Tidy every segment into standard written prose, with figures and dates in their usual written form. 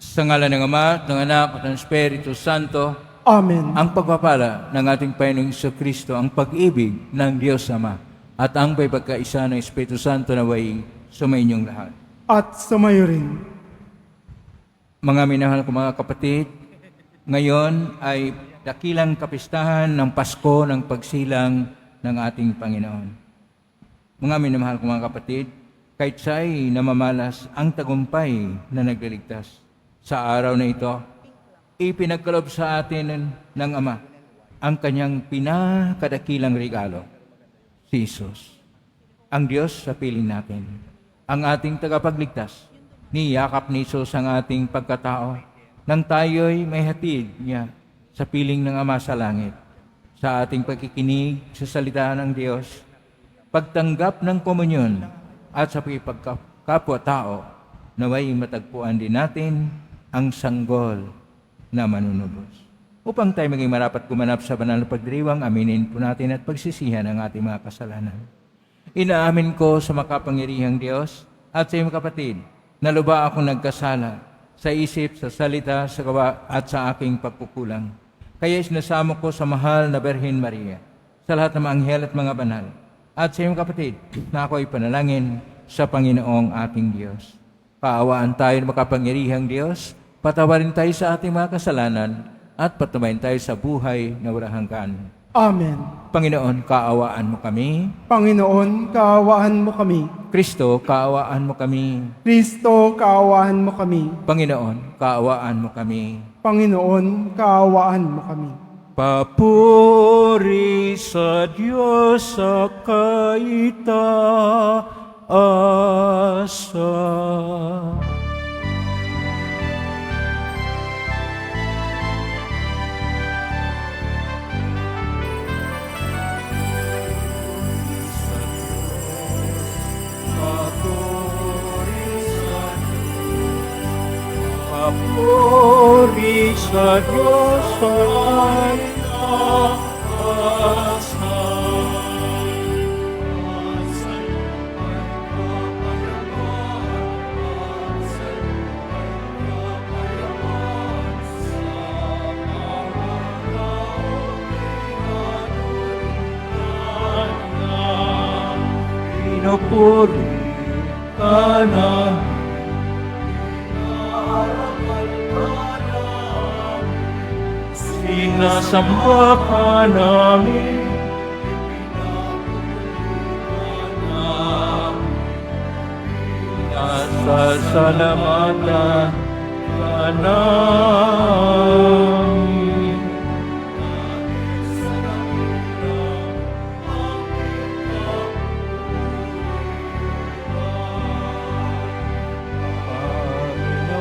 Sa ngalan ng Ama, at ng Anak, at ng Espiritu Santo, Amen. ang pagpapala ng ating Panginoong Jesucristo, ang pag-ibig ng Diyos Ama, at ang pagkakaisa ng Espiritu Santo na way sumainyong lahat. At sumayo rin. Mga minahal ko mga kapatid, ngayon ay dakilang kapistahan ng Pasko ng pagsilang ng ating Panginoon. Mga minamahal ko mga kapatid, kahit siya'y namamalas ang tagumpay na nagliligtas. Sa araw na ito, ipinagkaloob sa atin ng Ama ang kanyang pinakadakilang regalo, si Jesus. Ang Diyos sa piling natin, ang ating tagapagligtas. Niyakap ni Jesus ang ating pagkatao nang tayo'y may hatid niya sa piling ng Ama sa langit. Sa ating pagkikinig sa salita ng Diyos, pagtanggap ng komunyon at sa pagkapwa-tao, naway matagpuan din natin ang sanggol na manunubos. Upang tayo maging marapat gumanap sa banal na pagdiriwang, aminin po natin at pagsisihan ang ating mga kasalanan. Inaamin ko sa makapangyarihang Diyos at sa iyong kapatid, na luba akong nagkasala sa isip, sa salita, sa gawa at sa aking pagkukulang. Kaya sinasamo ko sa mahal na Birhen Maria, sa lahat ng mga anghel at mga banal, at sa iyong kapatid na ako'y panalangin sa Panginoong ating Diyos. Kaawaan tayo ng makapangyarihang Diyos, patawarin tayo sa ating mga kasalanan, at patumayin tayo sa buhay na walang hanggan. Amen. Panginoon, kaawaan mo kami. Panginoon, kaawaan mo kami. Kristo, kaawaan mo kami. Kristo, kaawaan mo kami. Panginoon, kaawaan mo kami. Panginoon, kaawaan mo kami. Papuri sa Diyos sa kaitaasa. Papuri sa Diyos sa pinupuri ka namin. Sinasamba ka namin. Nasasalamatan ka namin.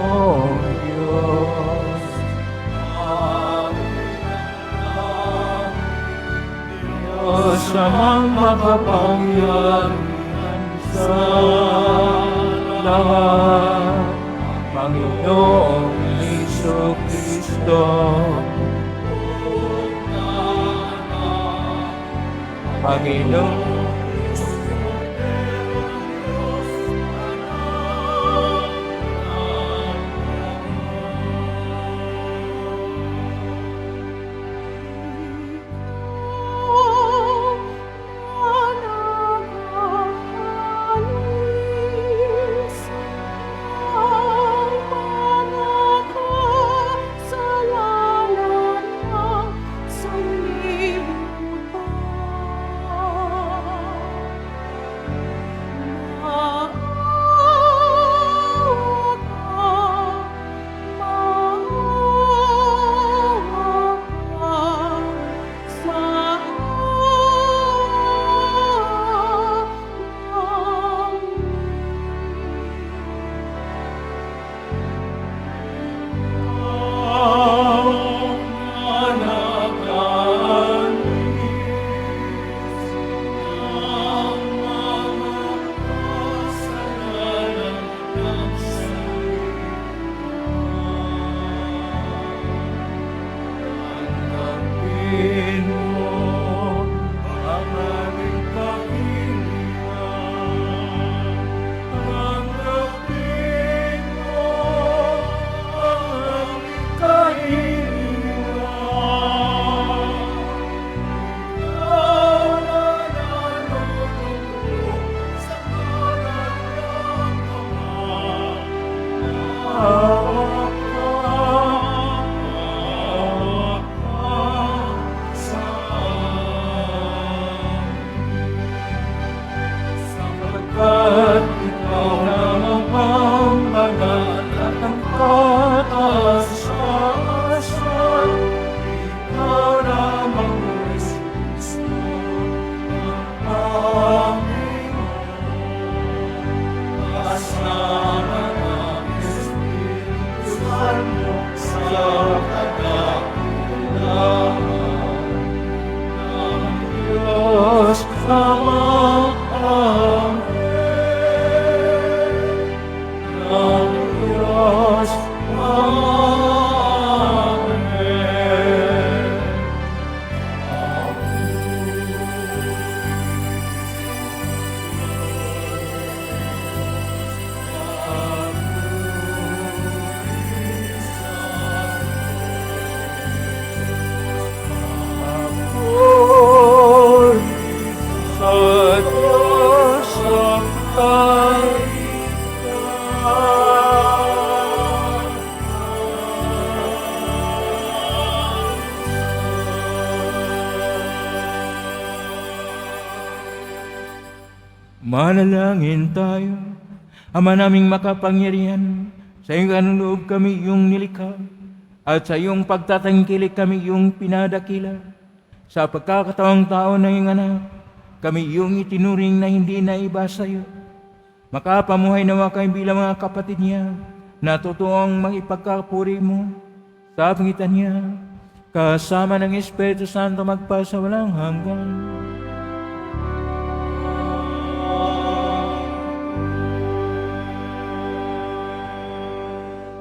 Panginoong Diyos, Diyos amang makapangyarihan sa lahat, Panginoong Jesucristo, Panginoon, Diyos Ama, ng Diyos Ama, sa Diyos ang Manalangin tayo, Ama naming makapangyarihan, sa iyong kanloob kami iyong nilikha, at sa iyong pagtatangkilik kami iyong pinadakila. Sa pagkakataong tao na iyong anak, kami iyong itinuring na hindi na iba sa iyo. Makapamuhay nawa kami bilang mga kapatid niya, na totoong makipagkapuri mo sa pangitan niya, kasama ng Espiritu Santo magpasa walang hanggan.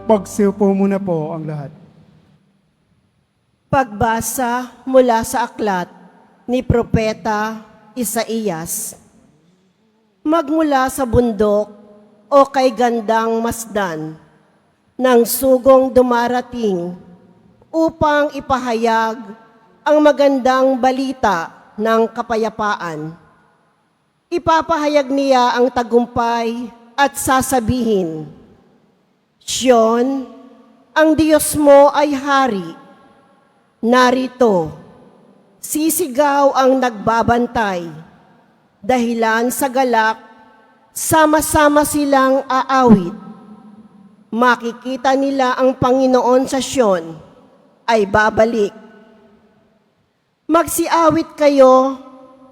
Pagsiupo muna po ang lahat. Pagbasa mula sa aklat ni Propeta Isaías. Magmula sa bundok o kay gandang masdan, ng sugong dumarating upang ipahayag ang magandang balita ng kapayapaan. Ipapahayag niya ang tagumpay at sasabihin, Siyon, ang Diyos mo ay hari. Narito, sisigaw ang nagbabantay. Dahilan sa galak, sama-sama silang aawit. Makikita nila ang Panginoon sa Siyon ay babalik. Magsiawit kayo,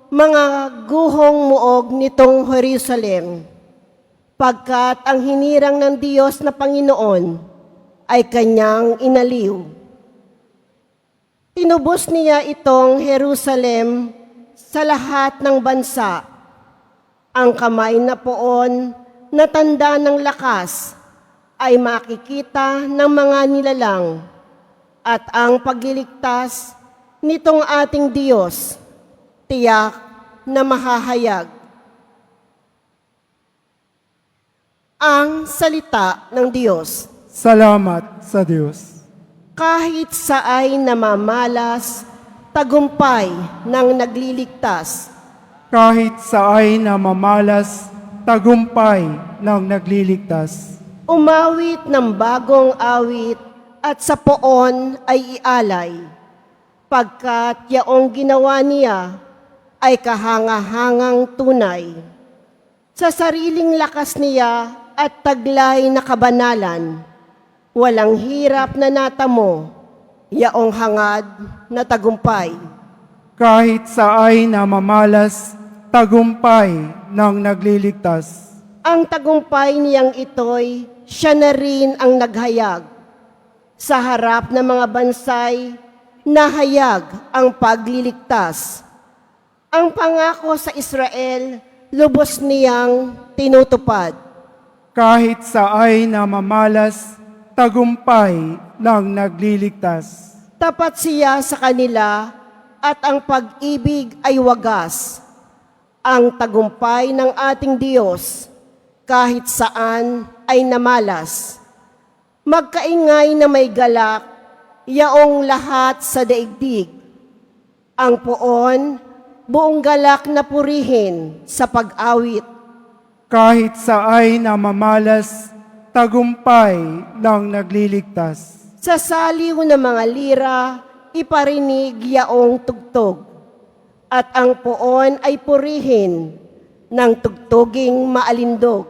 mga guhong muog nitong Jerusalem, pagkat ang hinirang ng Diyos na Panginoon ay kanyang inaliw. Tinubos niya itong Jerusalem sa lahat ng bansa. Ang kamay na poon na tanda ng lakas ay makikita ng mga nilalang, at ang pagliligtas nitong ating Diyos tiyak na mahahayag. Ang salita ng Diyos. Salamat sa Diyos. Kahit saay namamalas, tagumpay ng nagliligtas. Kahit sa ay namamalas, tagumpay ng nagliligtas. Umawit ng bagong awit at sa poon ay ialay, pagkat yaong ginawa niya ay kahanga-hangang tunay. Sa sariling lakas niya at taglay na kabanalan, walang hirap na natamo, yaong hangad na tagumpay. Kahit sa ay namamalas, tagumpay ng nagliligtas. Ang tagumpay niyang ito'y siya na rin ang naghayag. Sa harap ng mga bansay, nahayag ang pagliligtas. Ang pangako sa Israel, lubos niyang tinutupad. Kahit sa ay namamalas, tagumpay ng nagliligtas. Tapat siya sa kanila at ang pag-ibig ay wagas. Ang tagumpay ng ating Diyos kahit saan ay namalas. Magkaingay na may galak, yaong lahat sa daigdig. Ang poon, buong galak na purihin sa pag-awit. Kahit sa ay namamalas, tagumpay ng nagliligtas. Sa saliw ng mga lira, iparinig yaong tugtog. At ang poon ay purihin ng tugtuging maalindog.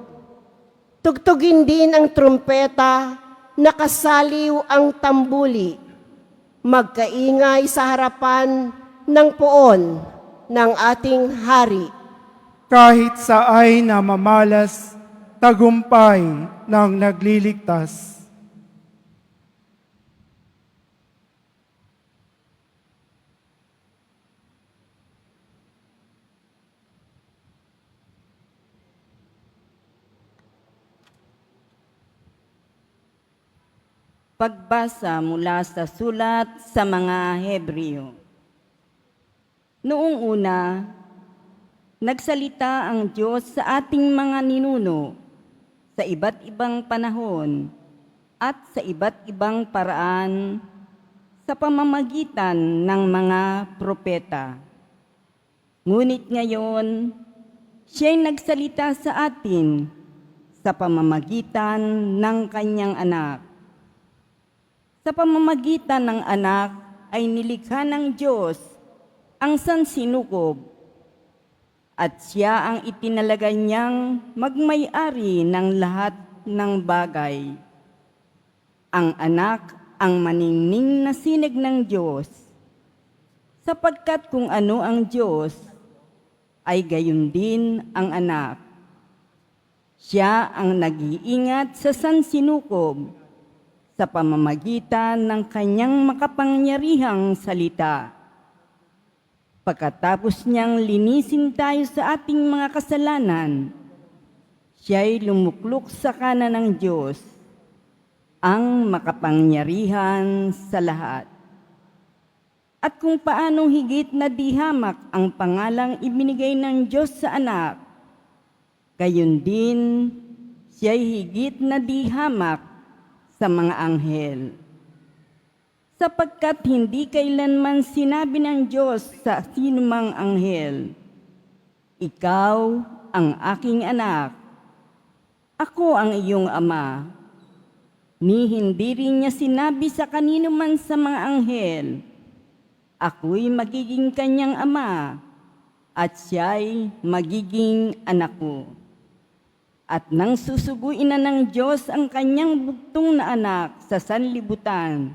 Tugtugin din ang trumpeta, nakasaliw ang tambuli. Magkaingay sa harapan ng poon ng ating hari. Kahit sa ay namamalas, tagumpay ng nagliligtas. Pagbasa mula sa sulat sa mga Hebreo. Noong una, nagsalita ang Diyos sa ating mga ninuno sa iba't ibang panahon at sa iba't ibang paraan sa pamamagitan ng mga propeta. Ngunit ngayon, siya'y nagsalita sa atin sa pamamagitan ng kanyang anak. Sa pamamagitan ng anak ay nilikha ng Diyos ang sansinukob at siya ang itinalaga niyang magmay-ari ng lahat ng bagay. Ang anak ang maningning na sinag ng Diyos, sapagkat kung ano ang Diyos, ay gayon din ang anak. Siya ang nag-iingat sa sansinukob sa pamamagitan ng kanyang makapangyarihang salita. Pagkatapos niyang linisin tayo sa ating mga kasalanan, siya'y lumuklok sa kanan ng Diyos, ang makapangyarihan sa lahat. At kung paanong higit na dihamak ang pangalang ibinigay ng Diyos sa anak, gayon din siya'y higit na dihamak sa mga anghel. Sapagkat hindi kailanman sinabi ng Diyos sa sinumang anghel, "Ikaw ang aking anak, ako ang iyong ama." Ni hindi rin niya sinabi sa kanino man sa mga anghel, "Ako'y magiging kanyang ama, at siya'y magiging anak ko." At nang susuguin na ng Diyos ang kanyang bugtong na anak sa sanlibutan,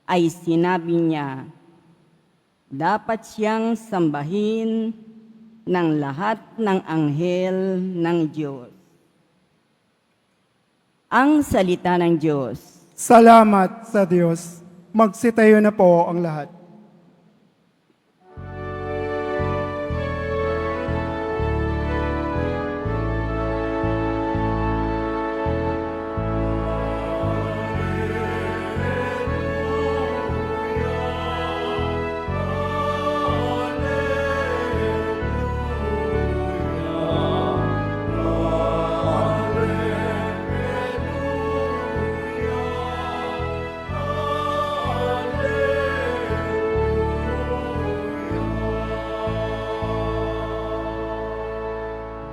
ay sinabi niya, dapat siyang sambahin ng lahat ng anghel ng Diyos. Ang salita ng Diyos. Salamat sa Diyos. Magsitayo na po ang lahat.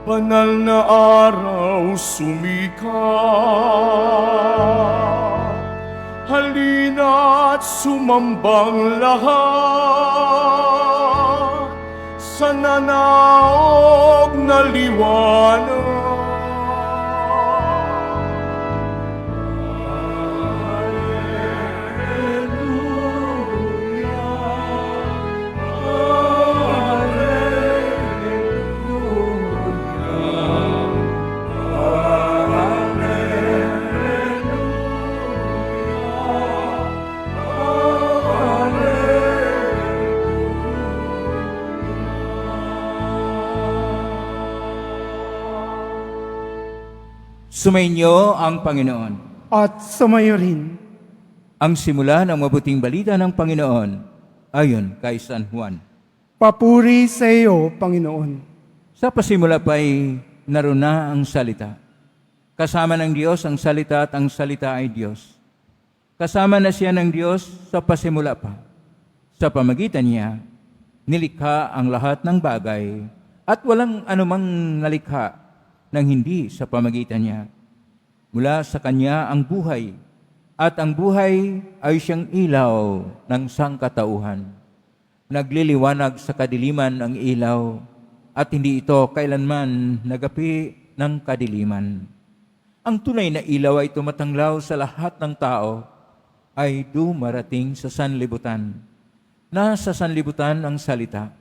Banal na araw sumikat, halina't sumambang lahat sa nanaog na liwanag. Sumainyo ang Panginoon. At sumayo rin. Ang simula ng mabuting balita ng Panginoon ayon kay San Juan. Papuri sa iyo, Panginoon. Sa pasimula pa'y naroon na ang salita. Kasama ng Diyos ang salita at ang salita ay Diyos. Kasama na siya ng Diyos sa pasimula pa. Sa pamagitan niya, nilikha ang lahat ng bagay at walang anumang nalikha nang hindi sa pamagitan niya. Mula sa Kanya ang buhay, at ang buhay ay siyang ilaw ng sangkatauhan. Nagliliwanag sa kadiliman ang ilaw, at hindi ito kailanman nagapi ng kadiliman. Ang tunay na ilaw ay tumatanglaw sa lahat ng tao, ay dumarating sa sanlibutan. Nasa sanlibutan ang salita.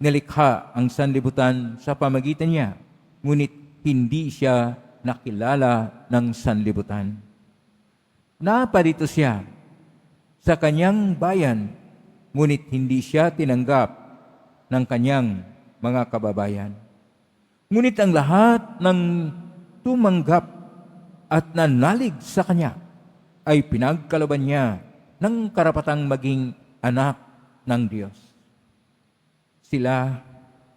Nilikha ang sanlibutan sa pamagitan niya, ngunit hindi siya nakilala ng sanlibutan. Naparito siya sa kanyang bayan, ngunit hindi siya tinanggap ng kanyang mga kababayan. Ngunit ang lahat ng tumanggap at nanalig sa kanya ay pinagkalooban niya ng karapatang maging anak ng Diyos. Sila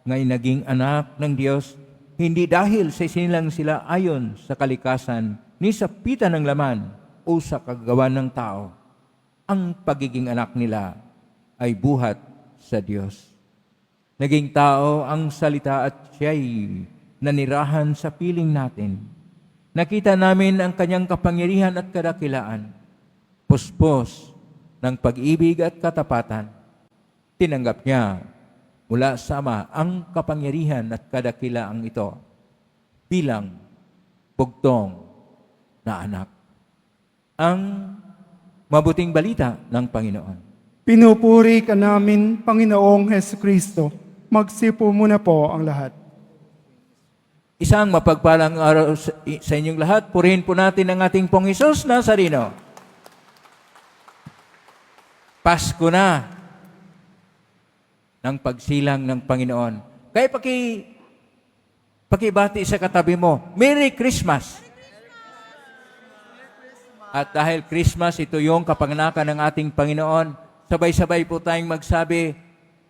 ngay naging anak ng Diyos, hindi dahil sa isinilang sila ayon sa kalikasan ni sa pita ng laman o sa kagawa ng tao. Ang pagiging anak nila ay buhat sa Diyos. Naging tao ang salita at siya'y nanirahan sa piling natin. Nakita namin ang kanyang kapangyarihan at kadakilaan, puspos ng pag-ibig at katapatan. Tinanggap niya mula sa Ama ang kapangyarihan at kadakilaang ito bilang bugtong na anak. Ang mabuting balita ng Panginoon. Pinupuri ka namin, Panginoong Hesukristo. Magsipo muna po ang lahat. Isang mapagpalang araw sa inyong lahat. Purihin po natin ang ating Pong Hesus Nazareno. Pasko na ng pagsilang ng Panginoon. Kaya pakibati sa katabi mo, Merry Christmas! At dahil Christmas, ito yung kapanganakan ng ating Panginoon, sabay-sabay po tayong magsabi,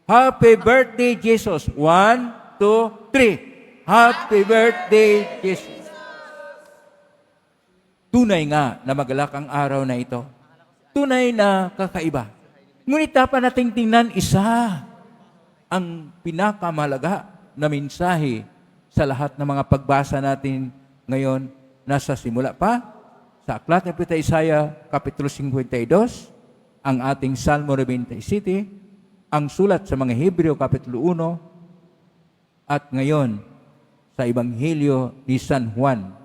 Happy Birthday, Jesus! 1, 2, 3. Happy Birthday, Jesus! Tunay nga na magalak ang araw na ito. Tunay na kakaiba. Ngunit dapat nating tingnan isa ang pinakamahalaga na mensahe sa lahat ng mga pagbasa natin ngayon. Nasa simula pa sa Aklat ng Propeta Isaiah, Kapitulo 52, ang ating Salmo 97, ang sulat sa mga Hebreo, Kapitulo 1, at ngayon sa Ebanghelyo ni San Juan,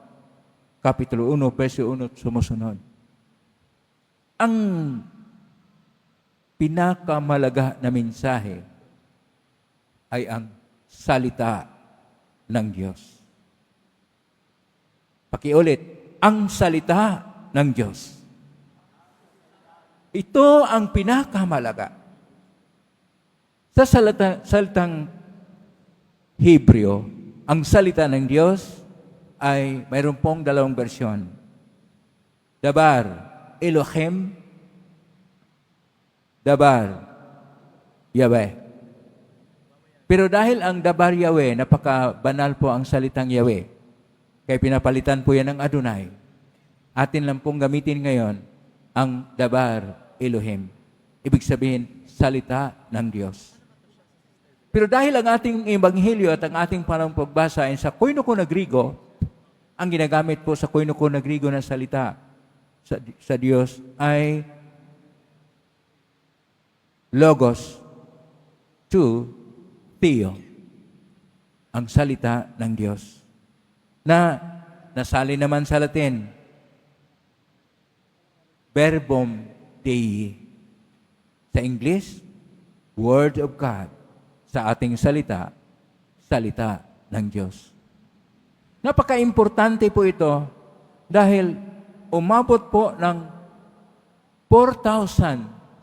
Kapitulo 1, verso 1 at sumusunod. Ang pinakamalaga na mensahe ay ang salita ng Diyos. Pakiulit, ang salita ng Diyos. Ito ang pinakamalaga. Sa salitang Hebreo, ang salita ng Diyos ay mayroon pong dalawang bersyon. Dabar, Elohim, Dabar, Yahweh. Pero dahil ang Dabar Yahweh, napakabanal po ang salitang Yahweh, kaya pinapalitan po yan ng Adonai. Atin lang pong gamitin ngayon ang Dabar Elohim. Ibig sabihin, salita ng Diyos. Pero dahil ang ating ebanghelyo at ang ating parang pagbasa ay sa Koinoko na Grigo, ang ginagamit po sa Koinoko na Grigo na salita sa Diyos ay Logos to Theo, ang salita ng Diyos. Na nasali naman sa Latin, Verbum Dei. Sa English, Word of God. Sa ating salita, salita ng Diyos. Napaka-importante po ito dahil umabot po ng 4,733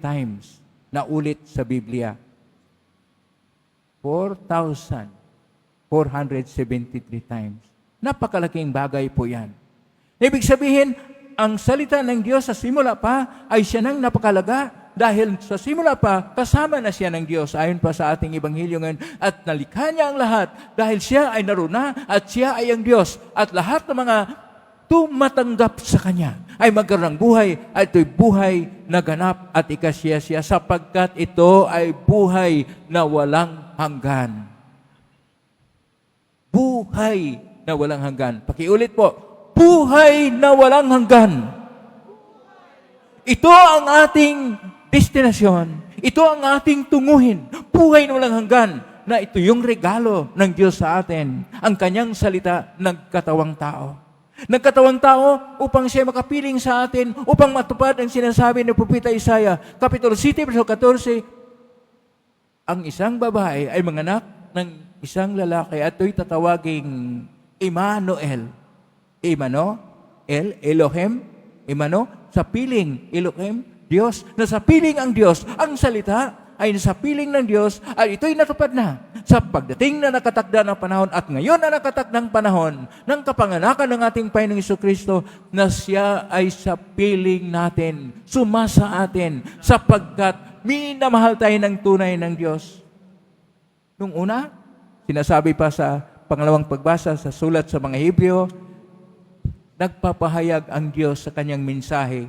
times na ulit sa Biblia. 4,473 times. Napakalaking bagay po yan. Ibig sabihin, ang salita ng Diyos sa simula pa ay siya nang napakalaga dahil sa simula pa, kasama na siya ng Diyos ayon pa sa ating ebanghelyo ngayon at nalikha niya ang lahat dahil siya ay naruna at siya ay ang Diyos at lahat ng mga tumatanggap sa Kanya ay magkaroon ng buhay at ito'y buhay na ganap at ikasya siya sapagkat ito ay buhay na walang hanggan. Buhay na walang hanggan. Pakiulit po, buhay na walang hanggan. Ito ang ating destinasyon. Ito ang ating tunguhin. Buhay na walang hanggan na ito yung regalo ng Diyos sa atin. Ang Kanyang salita nagkatawang tao. Nagkatawang tao upang siya makapiling sa atin, upang matupad ang sinasabi ng Propeta Isaiah, Kapitulo 7, verso 14, ang isang babae ay manganak ng isang lalaki at ito'y tatawaging Emmanuel. Elohim, sa piling, Elohim, Diyos. Nasa piling ang Diyos. Ang salita ay nasa piling ng Diyos at ito'y natupad na sa pagdating na nakatakda ng panahon at ngayon na nakatakdang panahon ng kapanganakan ng ating Panginoong Jesucristo na siya ay sa piling natin, sumasa atin sapagkat minamahal tayo ng tunay ng Diyos. Nung una, sinasabi pa sa pangalawang pagbasa sa sulat sa mga Hebreo, nagpapahayag ang Diyos sa kanyang mensahe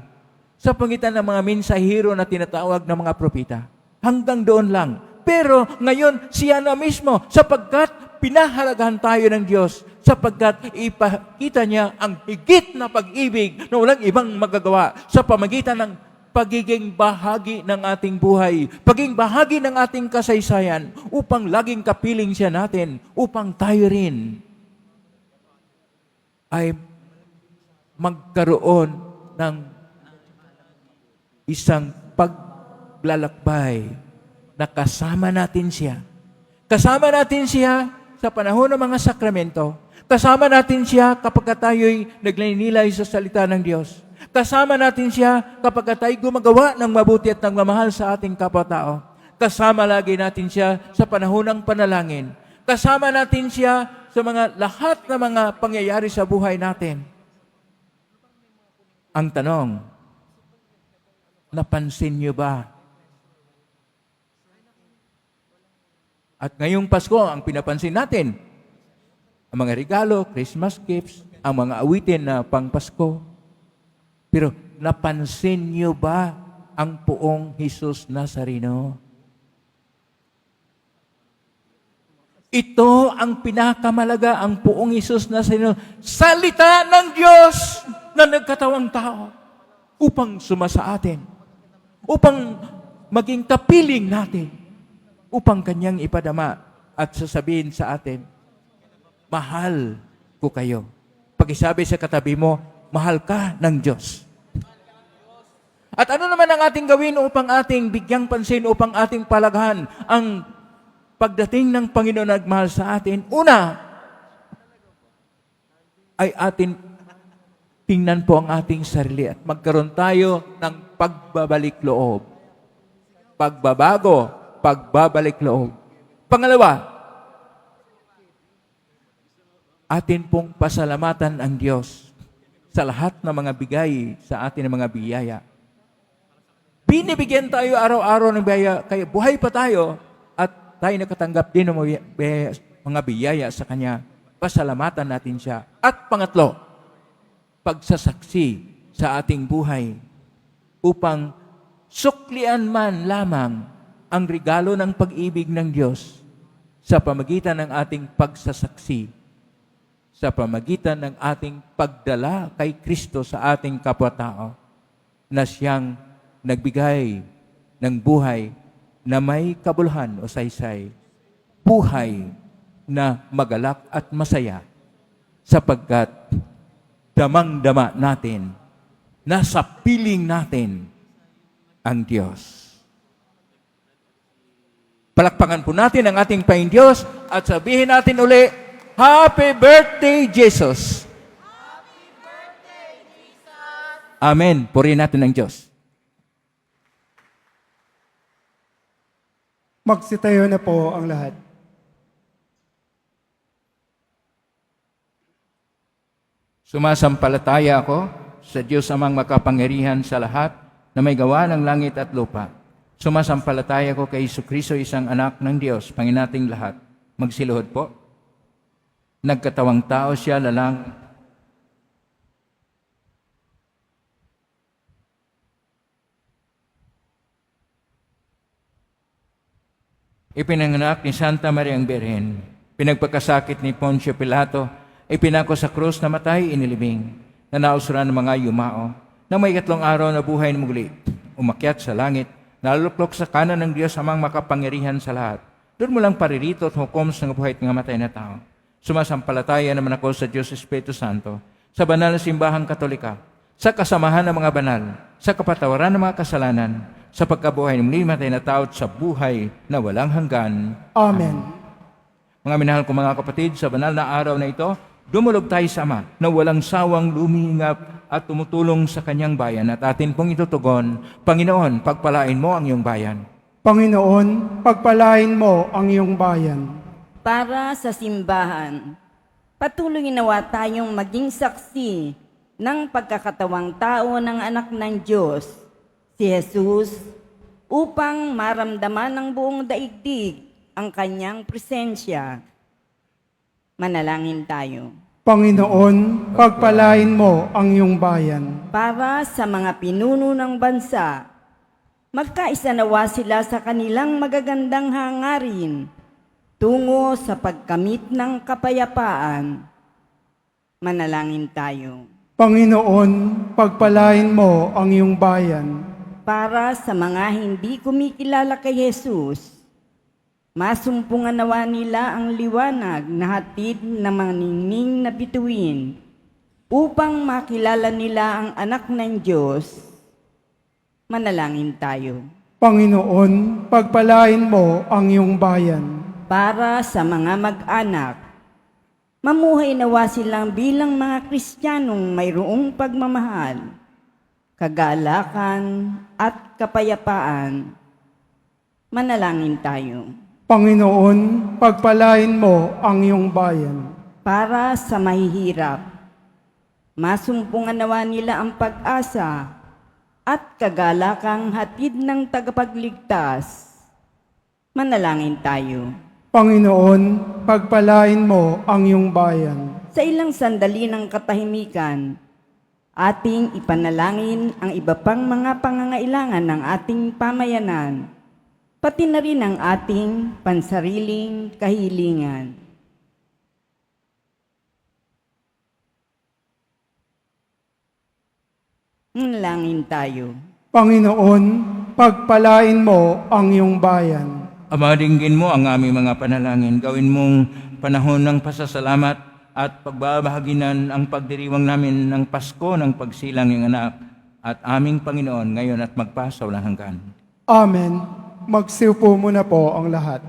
sa pagitan ng mga mensahero na tinatawag ng mga propeta. Hanggang doon lang. Pero ngayon, siya na mismo sapagkat pinahalagahan tayo ng Diyos sapagkat ipakita niya ang higit na pag-ibig na walang ibang magagawa sa pamagitan ng pagiging bahagi ng ating buhay, pagiging bahagi ng ating kasaysayan upang laging kapiling siya natin, upang tayo rin ay magkaroon ng isang paglalakbay na kasama natin siya. Kasama natin siya sa panahon ng mga sakramento. Kasama natin siya kapag tayo'y naglalinilay sa salita ng Diyos. Kasama natin siya kapag tayo'y gumagawa ng mabuti at nagmamahal sa ating kapwa-tao. Kasama lagi natin siya sa panahon ng panalangin. Kasama natin siya sa mga lahat ng mga pangyayari sa buhay natin. Ang tanong, napansin niyo ba? At ngayong Pasko, ang pinapansin natin, ang mga regalo, Christmas gifts, ang mga awitin na pang-Pasko. Pero napansin niyo ba ang Poong Jesus Nazareno? Ito ang pinakamalaga, ang Poong Jesus Nazareno, salita ng Diyos na nagkatawang tao upang sumasa atin, upang maging kapiling natin, upang kanyang ipadama at sasabihin sa atin, mahal ko kayo. Pag-isabi sa katabi mo, mahal ka ng Diyos. At ano naman ang ating gawin upang ating bigyang pansin, upang ating palagahan ang pagdating ng Panginoon na nagmahal sa atin? Una, ay atin tingnan po ang ating sarili at magkaroon tayo ng pagbabalik loob. Pagbabago, pagbabalik loob. Pangalawa, atin pong pasalamatan ang Diyos sa lahat ng mga bigay sa atin ng mga biyaya. Binibigyan tayo araw-araw ng biyaya, kaya buhay pa tayo at tayo nakatanggap din ng mga biyaya sa Kanya. Pasalamatan natin siya. At pangatlo, pagsasaksi sa ating buhay upang suklian man lamang ang regalo ng pag-ibig ng Diyos sa pamagitan ng ating pagsasaksi, sa pamagitan ng ating pagdala kay Kristo sa ating kapwa-tao na siyang nagbigay ng buhay na may kabuluhan o saysay, buhay na magalak at masaya sapagkat damang-dama natin, nasa piling natin ang Diyos. Palakpakan po natin ang ating Panginoong Diyos at sabihin natin uli, Happy Birthday, Jesus! Happy Birthday, Jesus! Amen. Purihin natin ang Diyos. Magsitayo na po ang lahat. Sumasampalataya ako sa Diyos amang makapangyarihan sa lahat na may gawa ng langit at lupa. Sumasampalataya ko kay Jesucristo, isang anak ng Diyos, Panginoon nating lahat. Magsiluhod po. Nagkatawang tao siya, lalang. Ipinanganak ni Santa Maria ang Birhen. Pinagpagkasakit ni Poncio Pilato, ipinako sa krus na matay, inilibing. Nanausura ng mga yumao, na may 3 araw na buhay na muli. Umakyat sa langit, naluklok sa kanan ng Diyos amang makapangyarihan sa lahat. Doon mo lang paririto at hukom sa buhay at ngamatay na tao. Sumasampalataya naman ako sa Diyos Espiritu Santo, sa banal na simbahang katolika, sa kasamahan ng mga banal, sa kapatawaran ng mga kasalanan, sa pagkabuhay ng muli matay na tao at sa buhay na walang hanggan. Amen. Mga minahal kong mga kapatid, sa banal na araw na ito, Dumulog tayo sa Ama na walang sawang lumingap at tumutulong sa kanyang bayan at atin pong itutugon, Panginoon, pagpalain mo ang iyong bayan. Panginoon, pagpalain mo ang iyong bayan. Para sa simbahan, patuloy nawa tayong maging saksi ng pagkakatawang tao ng anak ng Diyos, si Jesus, upang maramdaman ng buong daigdig ang kanyang presensya. Manalangin tayo. Panginoon, pagpalain mo ang iyong bayan. Para sa mga pinuno ng bansa, magkaisa nawa sila sa kanilang magagandang hangarin tungo sa pagkamit ng kapayapaan. Manalangin tayo. Panginoon, pagpalain mo ang iyong bayan. Para sa mga hindi kumikilala kay Jesus, masumpungan nawa nila ang liwanag na hatid ng mga ningning na bituin upang makilala nila ang anak ng Diyos. Manalangin tayo. Panginoon, pagpalain mo ang iyong bayan. Para sa mga mag-anak, mamuhay nawa silang bilang mga Kristiyanong mayroong pagmamahal, kagalakan at kapayapaan. Manalangin tayo. Panginoon, pagpalain mo ang iyong bayan. Para sa mahihirap, masumpungan nawa nila ang pag-asa at kagalakang hatid ng tagapagligtas. Manalangin tayo. Panginoon, pagpalain mo ang iyong bayan. Sa ilang sandali ng katahimikan, ating ipanalangin ang iba pang mga pangangailangan ng ating pamayanan, pati na rin ang ating pansariling kahilingan. Manalangin tayo. Panginoon, pagpalain mo ang iyong bayan. Ama, dinggin mo ang aming mga panalangin. Gawin mong panahon ng pasasalamat at pagbabahaginan ang pagdiriwang namin ng Pasko ng pagsilang ng anak at aming Panginoon ngayon at magpasaw ng hanggan. Amen. Magsiupo muna po ang lahat.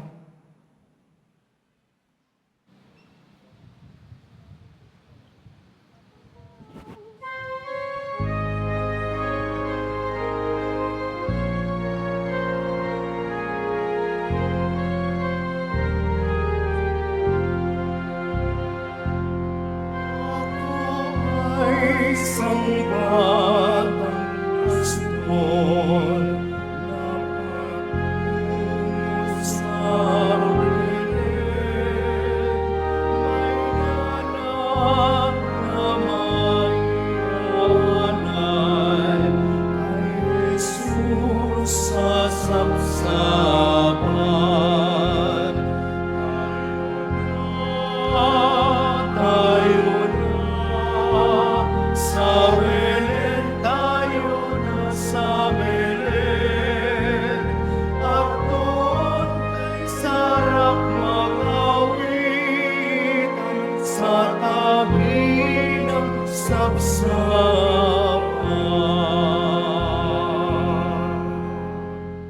Ay isang batang pastor na patungo sa Belen. May anak na may anay kay Jesus sa sapsapan. Tayo na sa Belen, tayo na sa Belen, at doon kay sarap mag-awitan sa tabi ng sapsapan.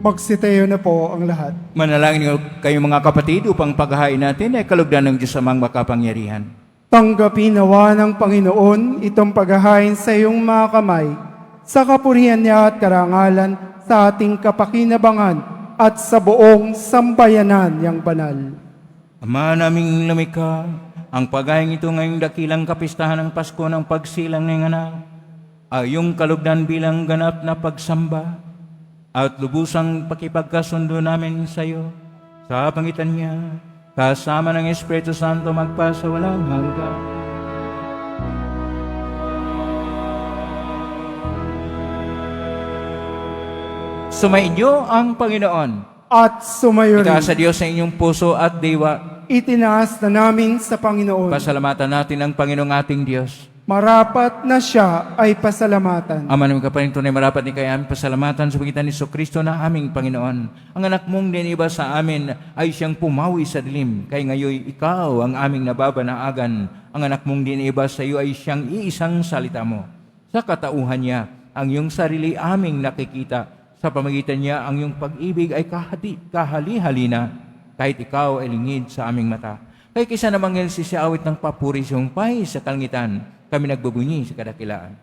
Magsitayo na po ang lahat. Manalangin kayo mga kapatid upang paghahain natin ay kalugdan ng Diyos amang makapangyarihan. Tanggapin nawa ng Panginoon itong paghahain sa iyong mga kamay, sa kapurihan niya at karangalan sa ating kapakinabangan at sa buong sambayanan niyang banal. Ama naming lumikha, ang paghahain ito ngayong dakilang kapistahan ng Pasko ng pagsilang ng anak ay iyong kalugdan bilang ganap na pagsamba at lubusang pakipagkasundo namin sa iyo sa pangitan niya, kasama ng Espiritu Santo magpasawalang hanggan. Sumainyo ang Panginoon. At sumayo rin. Itaas sa Diyos sa inyong puso at diwa. Itinaas na namin sa Panginoon. Pasalamatan natin ang Panginoong ating Diyos. Marapat na siya ay pasalamatan. Ama namin kapanin tunay marapat ni kay aming pasalamatan sa pagitan ni Kristo na aming Panginoon. Ang anak mong diniba sa amin ay siyang pumawi sa dilim. Kay ngayon ikaw ang aming nababanaagan. Ang anak mong diniba sa iyo ay siyang iisang salita mo. Sa katauhan niya, ang iyong sarili aming nakikita. Sa pamagitan niya, ang iyong pag-ibig ay kahali-halina. Kahit ikaw ay lingid sa aming mata. Kay kaysa namang sisiawit ng papuri sumpay sa kalangitan, kami nagbubunyi sa kadakilaan.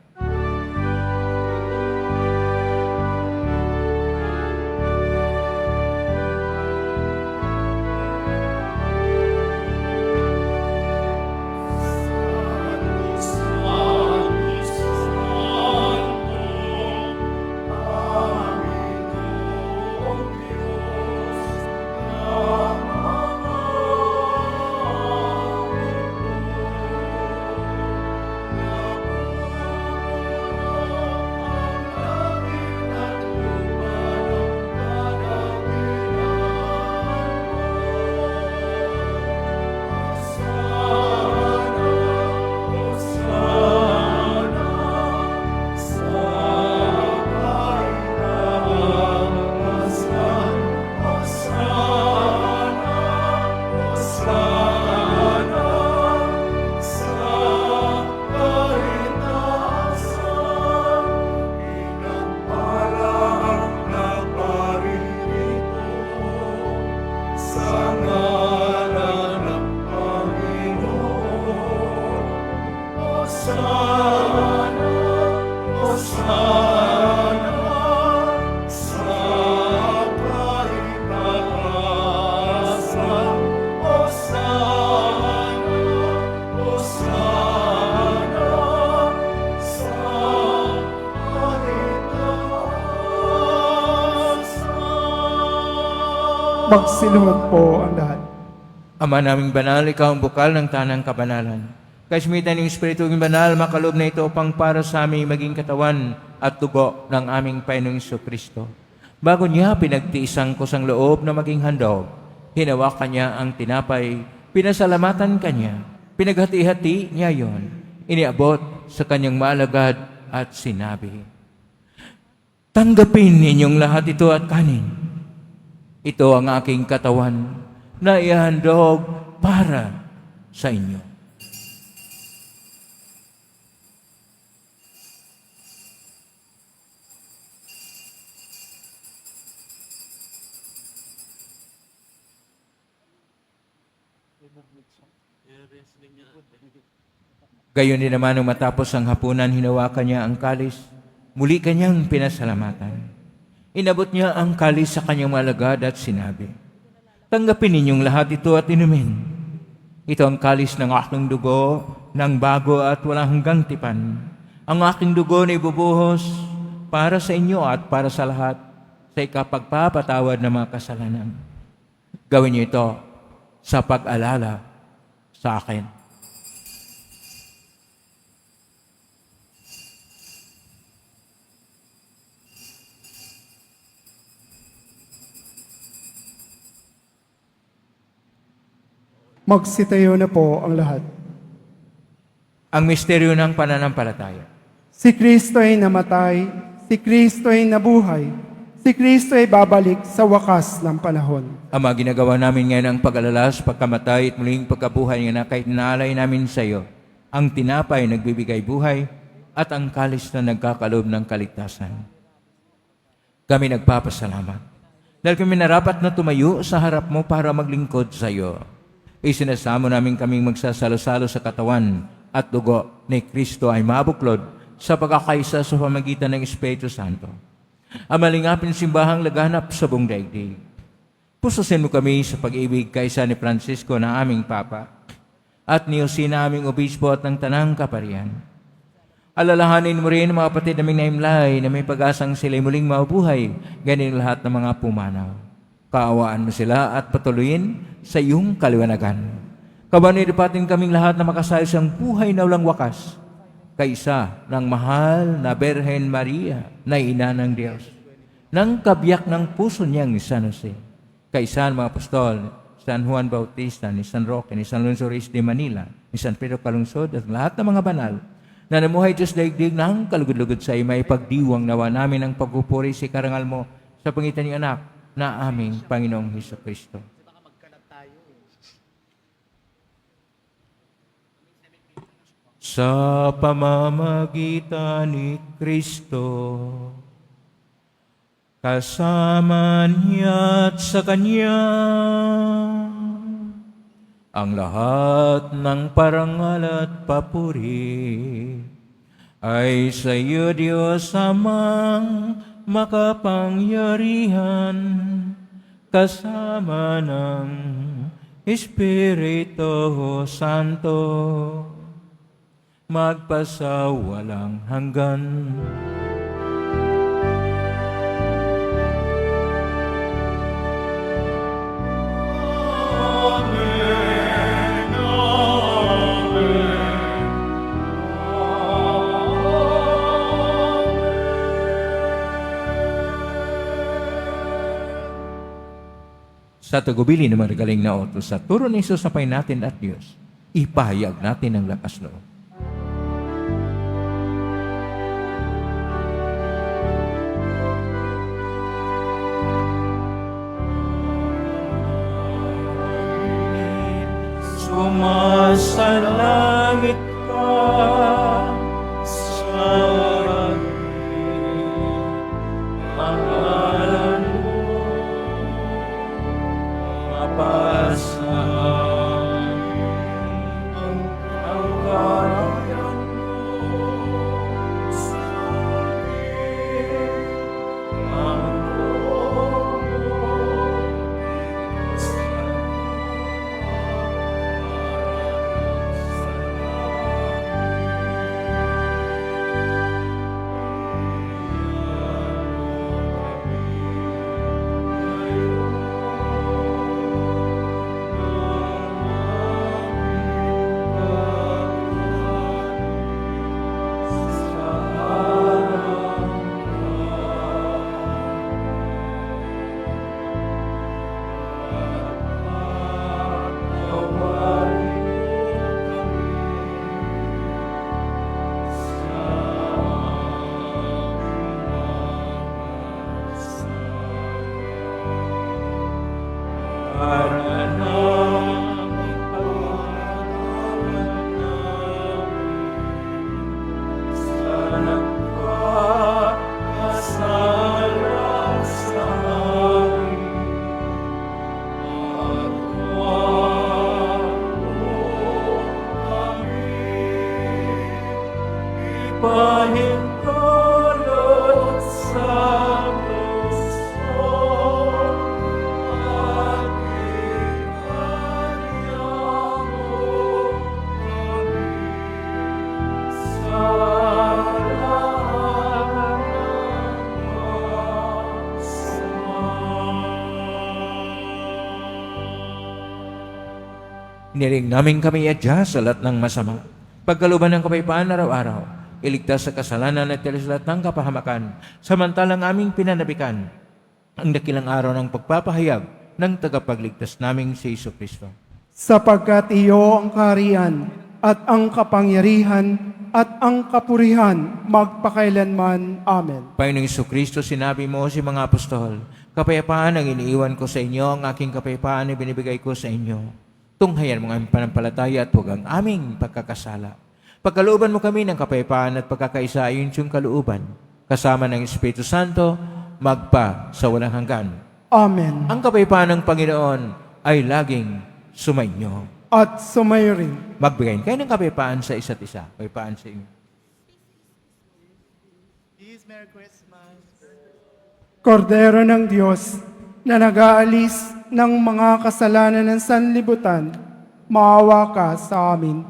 Magsiluhod po ang lahat. Ama naming banal, ikaw ang bukal ng tanang kabanalan. Kaismitan ng Espiritu ng Banal, makalob na ito upang para sa aming maging katawan at dugo ng aming Panginoong Kristo. Bago niya pinagtiisang ko sang loob na maging handog, hinawakan niya ang tinapay, pinasalamatan kanya, pinaghati-hati niya yon, iniabot sa kanyang maalagad at sinabi, "Tanggapin ninyong lahat ito at kanin. Ito ang aking katawan na ihandog para sa inyo." Gayon din naman nung matapos ang hapunan, hinawakan niya ang kalis, muli kanyang pinasalamatan. Inabot niya ang kalis sa kanyang malagad at sinabi, "Tanggapin ninyong lahat ito at inumin. Ito ang kalis ng aking dugo, ng bago at walang hanggang tipan. Ang aking dugo na ibubuhos para sa inyo at para sa lahat sa ikapagpapatawad ng mga kasalanan. Gawin niyo ito sa pag-alala sa akin." Magsitayo na po ang lahat. Ang misteryo ng pananampalataya. Si Kristo ay namatay, si Kristo ay nabuhay, si Kristo ay babalik sa wakas ng panahon. Ama, ginagawa namin ngayon ang pag-alala sa pagkamatay at muling pagkabuhay na kahit naalay namin sa iyo, ang tinapay nagbibigay buhay at ang kalis na nagkakalob ng kaligtasan. Kami nagpapasalamat dahil kami narapat na tumayo sa harap mo para maglingkod sa iyo. Isinasamo namin kaming magsasalo-salo sa katawan at dugo ni Kristo ay mabuklod sa pagkakaisa sa pamagitan ng Espiritu Santo. Amalingapin simbahang laganap sa buong daigdig. Pususin mo kami sa pag-ibig kaysa ni Francisco na aming Papa at ni Jose na aming Obispo at ng Tanang Kaparian. Alalahanin mo rin mga kapatid naming naimlay na may pag-asang sila'y muling mabuhay, ganin lahat ng mga pumanaw. Kaawaan mo sila at patuloyin sa iyong kaliwanagan. Kabaniripatin kaming lahat na makasayos ang buhay na walang wakas, kaisa ng mahal na Berhen Maria na ina ng Diyos, ng kabiyak ng puso niyang ni San Jose, kaisa ng mga apostol, San Juan Bautista, ni San Roque, ni San Lorenzo Reyes de Manila, ni San Pedro Calungsod, at lahat ng mga banal na namuhay Diyos daigdig ng kalugod-lugod sa may pagdiwang nawa namin ang pagpupuri sa karangal mo sa pangitan ni anak na aming Panginoong Hesukristo. Sa pamamagitan ni Kristo, kasama niya at sa Kanya, Ang lahat ng parangal at papuri ay sa iyo, Diyos Amang makapangyarihan, kasama ng Espiritu Santo, magpasawalang hanggan. Amen, amen, Sa tagubili ng marigaling na utos sa turo ni Jesus sa Panginoon natin at Diyos, ipahayag natin ang lakas loob. Sumasalangit ka sa langit, pangalan mo mapasa ang kaharian mo sa langit, ang loob mo sa Pahintulot sa puso at ikanya mo kami sa lahat ng masama. Iniring namin kami adya sa lahat ng masama. Pagkaluban ng kapayapaan araw-araw, iligtas sa kasalanan at tilis lahat ng kapahamakan, samantalang aming pinanabikan ang dakilang araw ng pagpapahayag ng tagapagligtas naming si Iso Kristo. Sapagkat iyo ang kaharian at ang kapangyarihan at ang kapurihan magpakailanman. Amen. Panginoong Iso Kristo, sinabi mo si mga apostol, kapayapaan ang iniiwan ko sa inyo, ang aking kapayapaan ay binibigay ko sa inyo. Tunghayan mo ang aming panampalataya at huwag ang aming pagkakasala. Pagkalooban mo kami ng kapayapaan at pagkakaisa ayon siyang kalooban, kasama ng Espiritu Santo, magpa sa walang hanggan. Amen. Ang kapayapaan ng Panginoon ay laging sumainyo. At sumayo rin. Magbigay kayo ng kapayapaan sa isa't isa. Kapayapaan sa inyo. Kordero ng Diyos na nag-aalis ng mga kasalanan ng sanlibutan, maawa ka sa amin.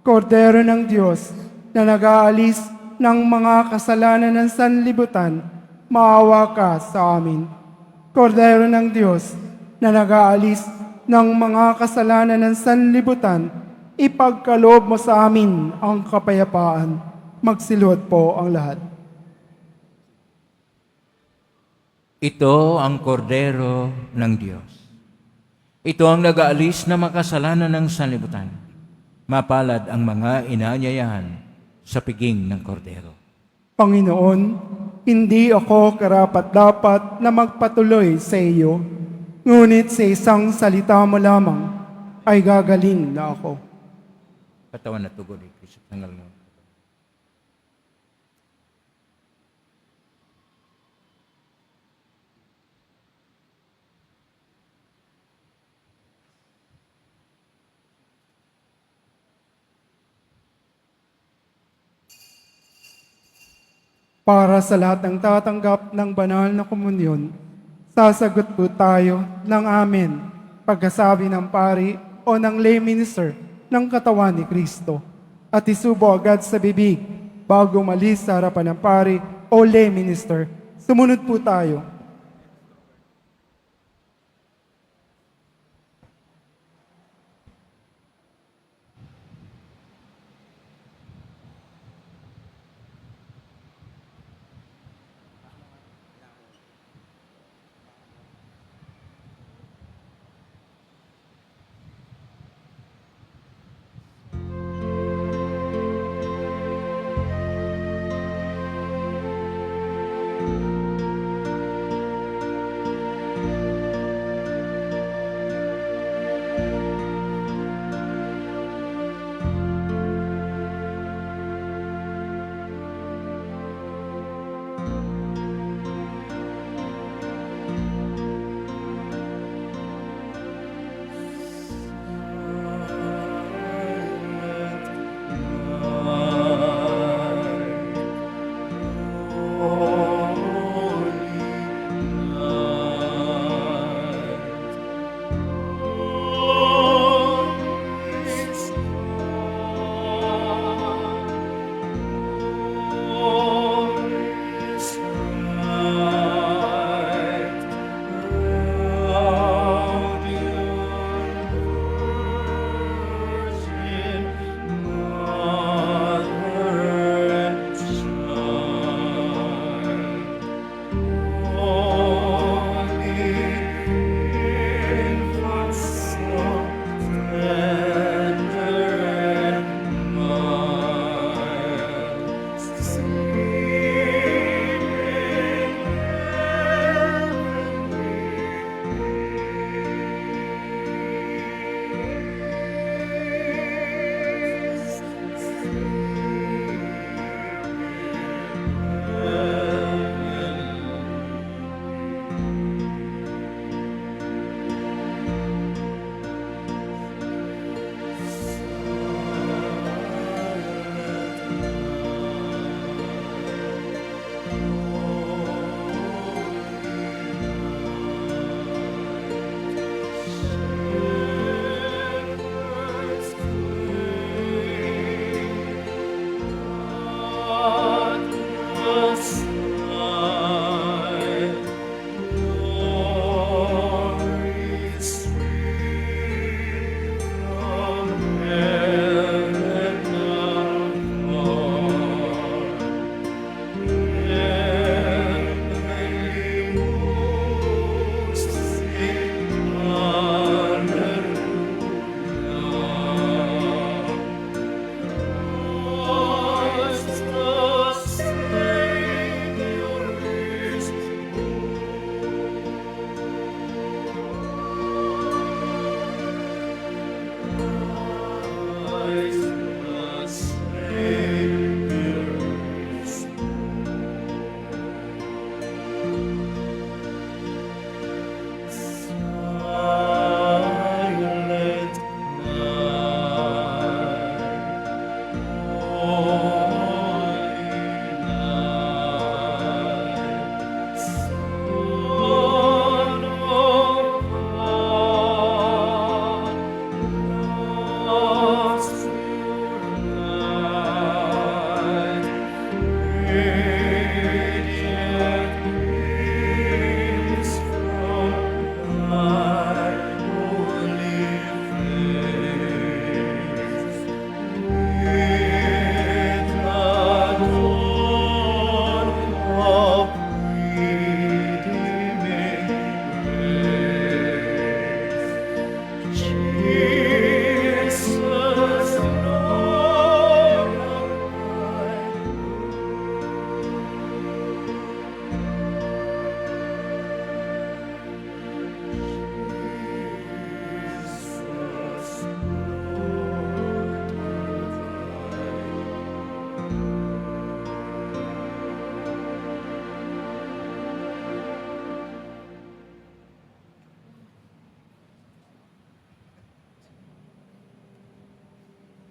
Kordero ng Diyos na nag-aalis ng mga kasalanan ng sanlibutan, maawa ka sa amin. Kordero ng Diyos na nag-aalis ng mga kasalanan ng sanlibutan, ipagkaloob mo sa amin ang kapayapaan. Magsiluhod po ang lahat. Ito ang kordero ng Diyos. Ito ang nag-aalis na makasalanan ng sanlibutan. Mapalad ang mga inaanyayahan sa piging ng kordero. Panginoon, hindi ako karapat-dapat na magpatuloy sa iyo, ngunit sa isang salita mo lamang ay gagaling na ako. Katawan na tugon ni Kristo. Tanggal mo. Para sa lahat ng tatanggap ng banal na komunyon, sasagot po tayo ng amen pagkasabi ng pari o ng lay minister ng katawan ni Kristo. At isubo agad sa bibig bago umalis sa harapan ng pari o lay minister. Sumunod po tayo.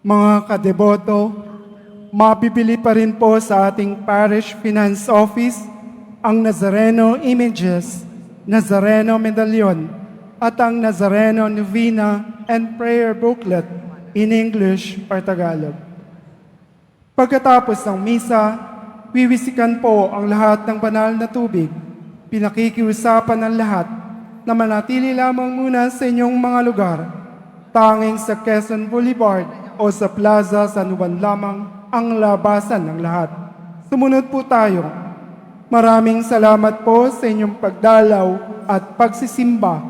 Mga kadeboto, mabibili pa rin po sa ating Parish Finance Office ang Nazareno Images, Nazareno Medallion, at ang Nazareno Novena and Prayer Booklet in English or Tagalog. Pagkatapos ng misa, wiwisikan po ang lahat ng banal na tubig. Pinakikiusapan ng lahat na manatili lamang muna sa inyong mga lugar. Tanging sa Quezon Boulevard o sa Plaza San Juan lamang ang labasan ng lahat. Sumunod po tayo. Maraming salamat po sa inyong pagdalaw at pagsisimba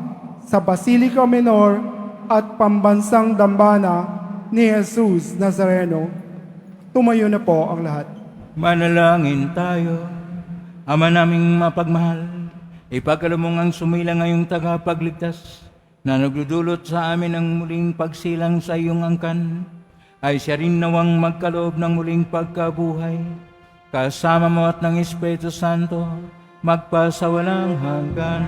sa Basilica Minor at Pambansang Dambana ni Jesus Nazareno. Tumayo na po ang lahat. Manalangin tayo. Ama naming mapagmahal, ipagkalumong ang sumila ngayong tagapagligtas na nagdudulot sa amin ng muling pagsilang sa iyong angkan, ay siya rin nawang magkaloob ng muling pagkabuhay. Kasama mo at ng Espiritu Santo, magpasawalang hanggan.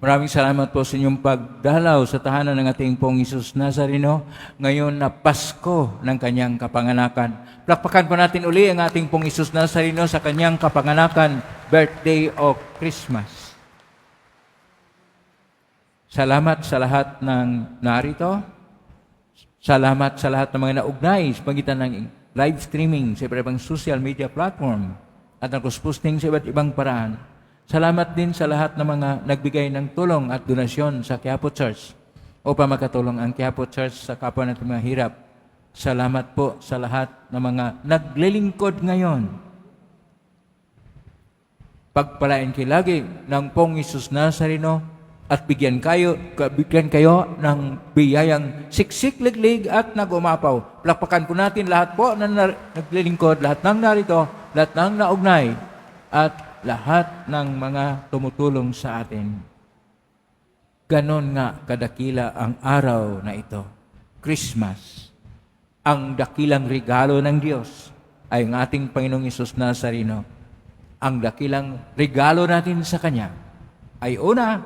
Maraming salamat po sa inyong pagdalaw sa tahanan ng ating pong Isus Nazareno ngayon na Pasko ng kanyang kapanganakan. Plakpakan po natin uli ang ating pong Isus Nazareno sa kanyang kapanganakan, birthday o Christmas. Salamat sa lahat ng narito. Salamat sa lahat ng mga naugnay sa pagitan ng live streaming sa iba't ibang social media platform at ang cross-posting sa iba't ibang paraan. Salamat din sa lahat ng mga nagbigay ng tulong at donasyon sa Quiapo Church upang makatulong ang Quiapo Church sa kapwa natin mga hirap. Salamat po sa lahat ng mga naglilingkod ngayon. Pagpalain kayo lagi ng pong Isus Nazareno at bigyan kayo ng biyayang siksik-liglig at nagumapaw. Plakpakan po natin lahat po na naglilingkod, lahat ng narito, lahat ng naugnay, at lahat ng mga tumutulong sa atin. Ganon nga kadakila ang araw na ito, Christmas. Ang dakilang regalo ng Diyos ay ang ating Panginoong Isus Nazareno. Ang dakilang regalo natin sa Kanya ay una,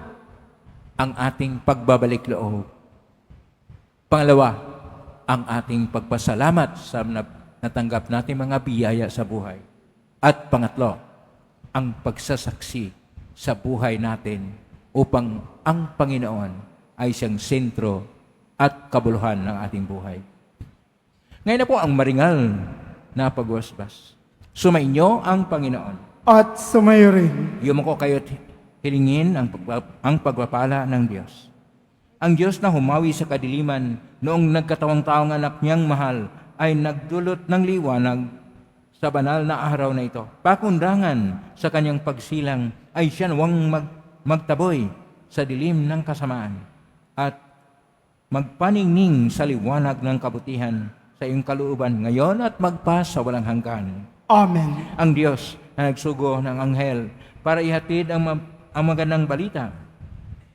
ang ating pagbabalik loob. Pangalawa, ang ating pagpasalamat sa natanggap natin mga biyaya sa buhay. At pangatlo, ang pagsasaksi sa buhay natin upang ang Panginoon ay siyang sentro at kabuluhan ng ating buhay. Ngayon na po ang maringal na pagwasbas. Sumainyo ang Panginoon. At sumayo rin. Yumo ko kayo't hilingin ang pagpapala ng Diyos. Ang Diyos na humawi sa kadiliman noong nagkatawang taong anak niyang mahal ay nagdulot ng liwanag sa banal na araw na ito. Pakundangan sa kanyang pagsilang ay siya nawang magtaboy sa dilim ng kasamaan at magpaningning sa liwanag ng kabutihan sa iyong kalooban ngayon at magpa sa walang hanggan. Amen. Ang Diyos na nagsugo ng anghel para ihatid ang magandang balita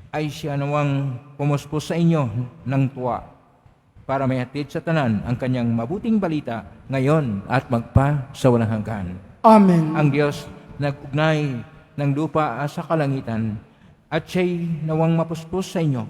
ay siya nawang pumuspos sa inyo ng tuwa para mahatid sa tanan ang kanyang mabuting balita ngayon at magpa sa walang hanggan. Amen. Ang Diyos nag-ugnay ng lupa sa kalangitan at siya'y nawang mapuspos sa inyo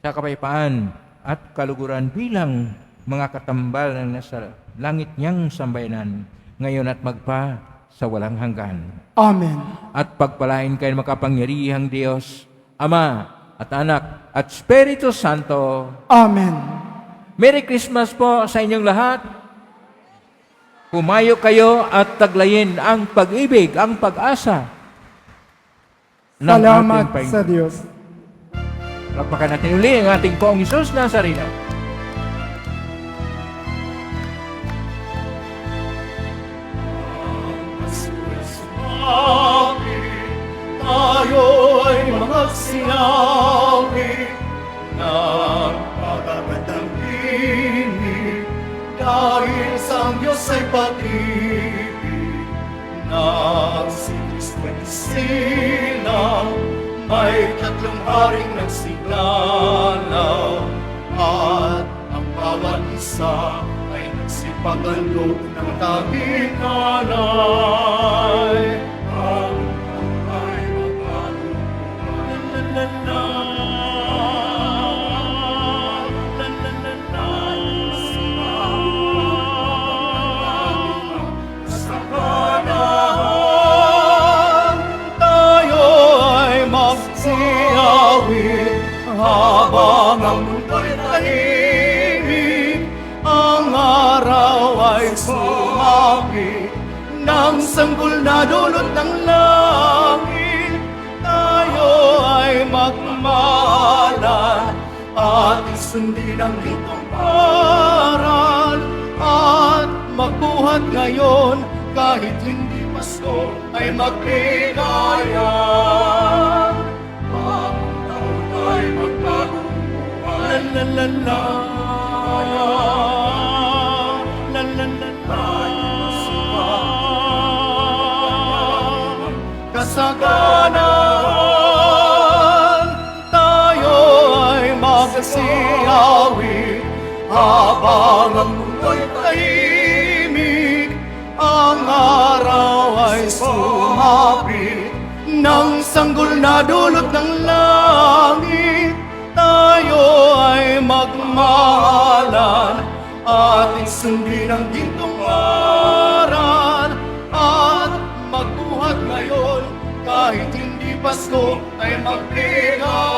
sa kapayapaan at kaluguran bilang mga katambal ng nasa langit niyang sambayanan ngayon at magpa sa walang hanggan. Amen. At pagpalain kayo makapangyarihang Diyos, Ama at Anak at Espiritu Santo. Amen. Merry Christmas po sa inyong lahat. Pumayo kayo at taglayin ang pag-ibig, ang pag-asa ng Salamat ating sa Panginoon. Diyos. Lapakan natin uli ang ating Poong Isus Nazareno. Tayo ay mga sinawi ng pagkakatang pinig dahil sa Diyos ay pag-ibig nang si Kristo ay silang may tatlong haring nagsiglalaw at ang bawat isa ay nagsipagalo ng tanging alay. Ang ay magpatuloy Habang ang mundo'y tahimik, ang araw ay sumapit, ng sanggol na dulot ng langit, tayo ay magmahalan at sundin ang gintong aral at magbuhat ngayon kahit hindi Pasko ay magbigayan. Bagong taon ay magbagong buhay. La la la la la la la kasaganan, tayo ay magsasiyawit habang ang mundo'y tahimik, ang araw ay sumapit, ng sanggol na dulot ng langit, tayo ay magmahalan at sundin ang gintong aral at magbuhat ngayon kahit hindi Pasko ay magbigayan.